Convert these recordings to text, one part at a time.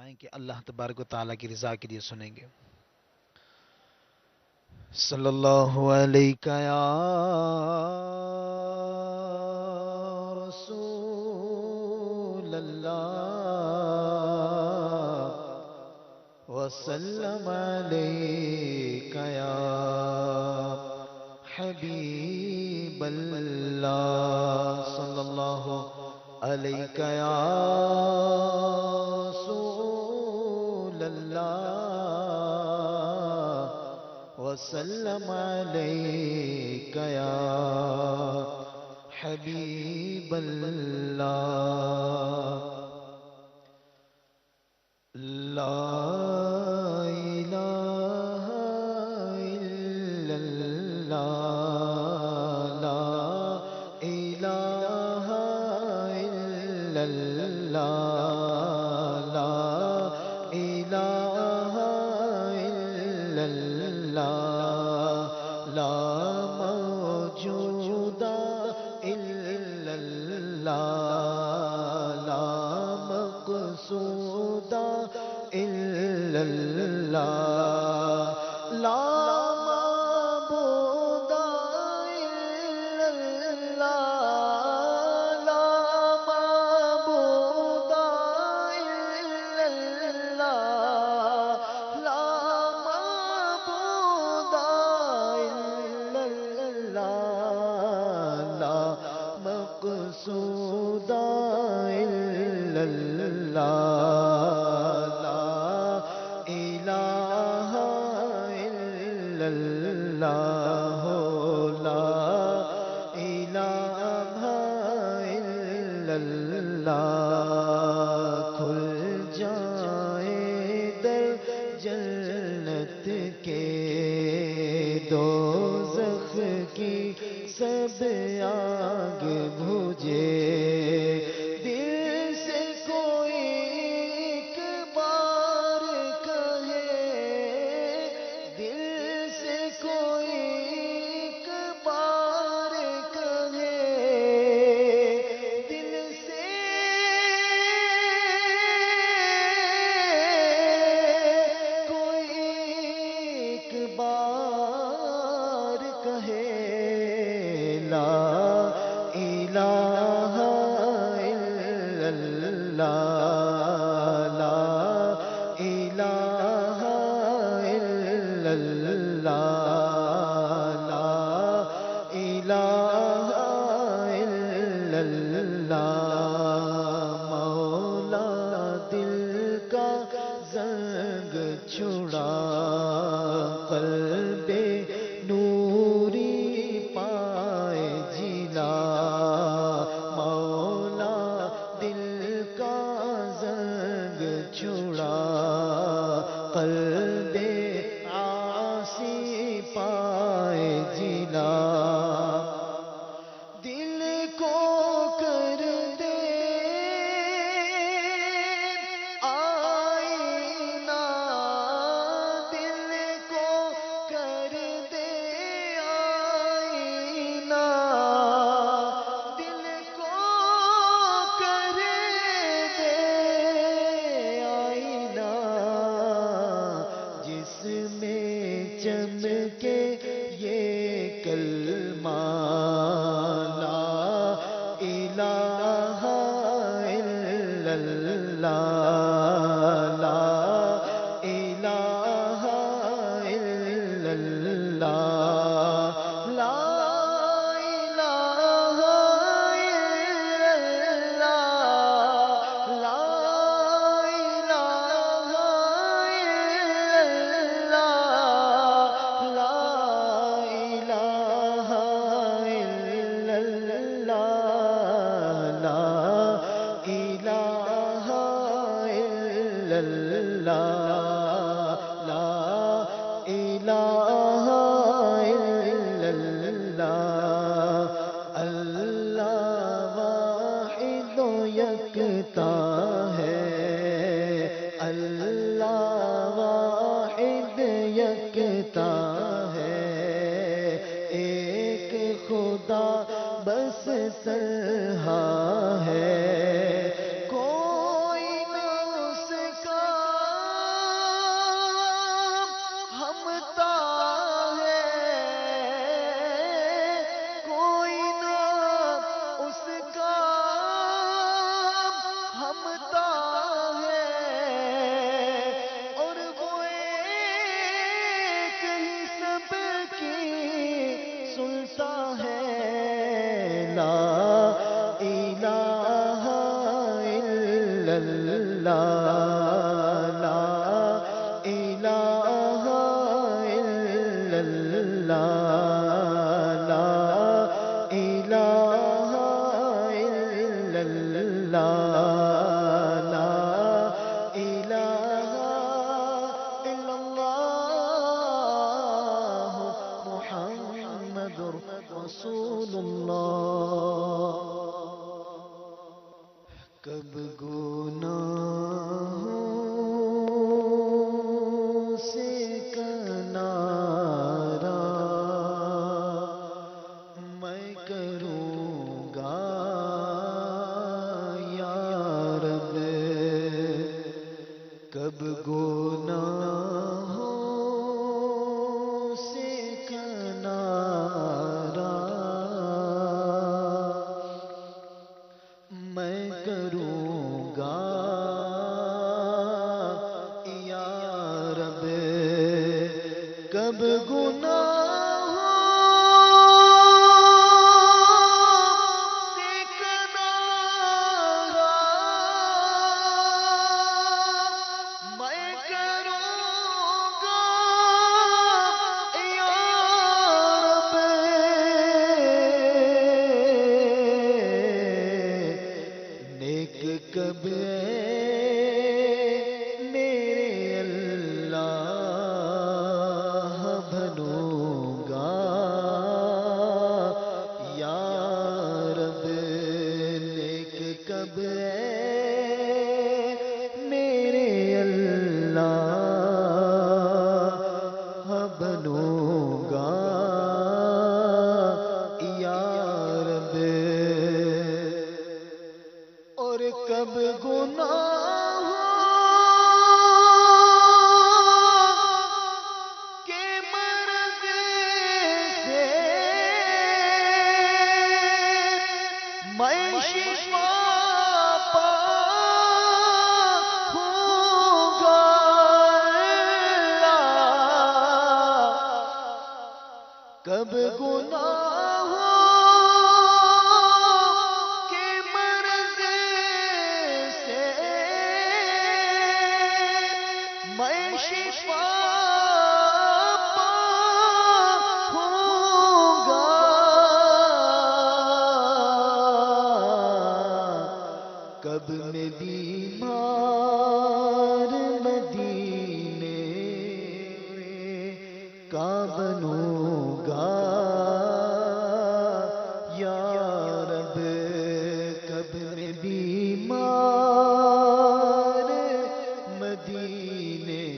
فرمائیں کہ اللہ تبارک و تعالیٰ کی رضا کے لیے سنیں گے۔ صلی اللہ علیہ یا رسول اللہ وسلم علیک یا حبیب اللہ صلی اللہ علیک یا رسول اللہ وسلم علیک یا حبیب اللہ لا الہ الا اللہ لا الہ الا اللہ لا الہ الا اللہ لا موجود الا اللہ لا مقصود الا اللہ لا معبود الا اللہ لا معبود الا اللہ لا معبود الا اللہ لا مقصود الا اللہ لا الہ الا اللہ لا الہ الا اللہ کھل جائے در جنت کے دوزخ کی سب آگ بجھے دل سے کوئی ایک بار کہے دل سے کوئی ایک بار کہے دل سے کوئی ایک بار کہے لا الہ الا اللہ لا الہ الا اللہ لا الہ الا اللہ مولا دل کا زنگ چھڑا قلب نوری پائے جلا مولا دل کا زنگ چھڑا قلب عاصی پائے جلا دل کو کر دے آئینہ دل کو کر دے آئینہ دل کو کر دے آئینہ جس میں چمکے یہ کلمہ لا الہ الا اللہ لا الہ الا اللہ لا الہ الا اللہ لا الہ الا اللہ لا الہ الا اللہ لا الہ الا اللہ لا الہ الا اللہ اللہ واحد و یکتا ہے اللہ واحد یکتا ہے ایک خدا بس سرہا ہے کوئی نہ اس کا کب گناہوں سے کنارہ میں کروں گا یا رب، کب گناہوں سے کنارہ میں کروں گا یا رب، نیک کب میرے اللہ بنوں گا یا رب، نیک کب میرے اللہ بنوں گا یا رب، اور کب گناہوں کے مرض سے میں شفا پاؤں گا اللہ، کب گناہوں کے مرض سے میں شفا پاؤں گا، کب میں بیمار مدینے کا بنوں گا یا رب، کب میں بیمار مدینے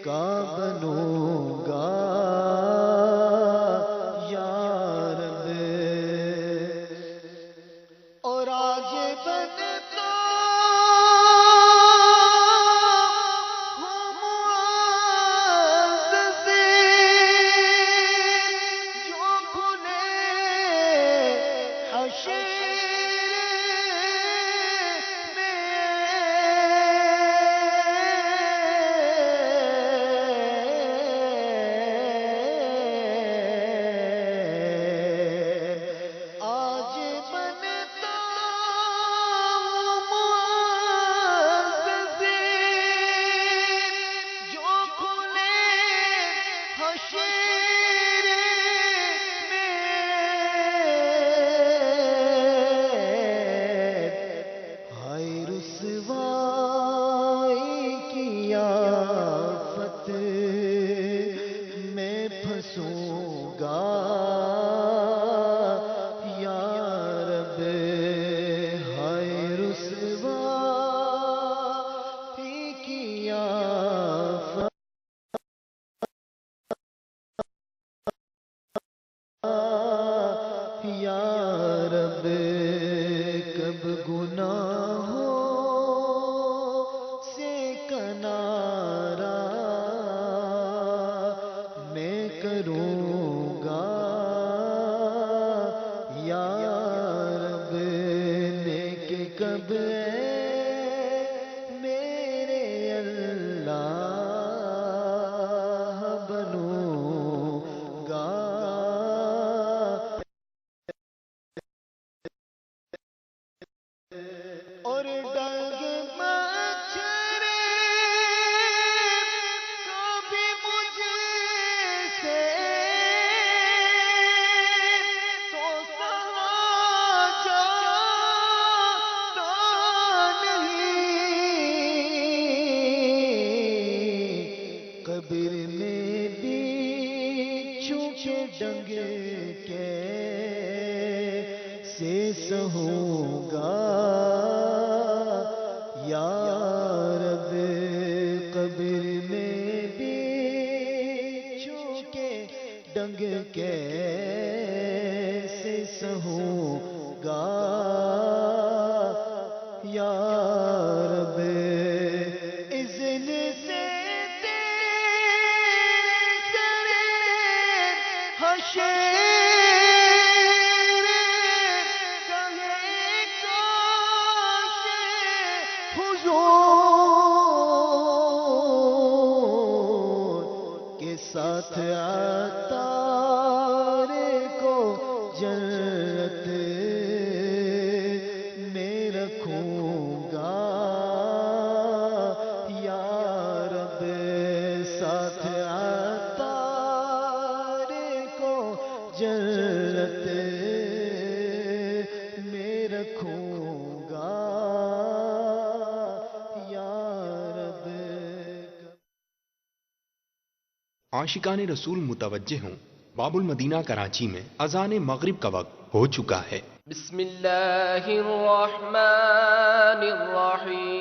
کا بنوں گا یا رب، اور آج بنتا ہوں معزز جو کھلے حشر آج بنتا ہوں معزز جو کھلے حشر میں، ہائے رسوائی کی آفت میں پھنسوں گا یا رب، ہائے رسوائی کی آفت یا رب، کب گناہوں سے کنارہ میں کروں گا یا رب، نیک کب میرے اللہ بنوں گا، اور ڈنگ مچھر کبھی مجھ سے تو سہا جاتا نہیں، قبر میں بھی چونکہ ڈنگ کیسے سہوں گا یا رب، قبر میں بھی چونکہ ڈنگ کیسے سہوں گا یا رب، حضور کے ساتھ عطار کو جنت میں رکھوں گا یا رب ساتھ عطار کو جنت میں رکھوں گا یا رب. عاشقان رسول متوجہ ہوں، باب المدینہ کراچی میں اذان مغرب کا وقت ہو چکا ہے. بسم اللہ الرحمن الرحیم.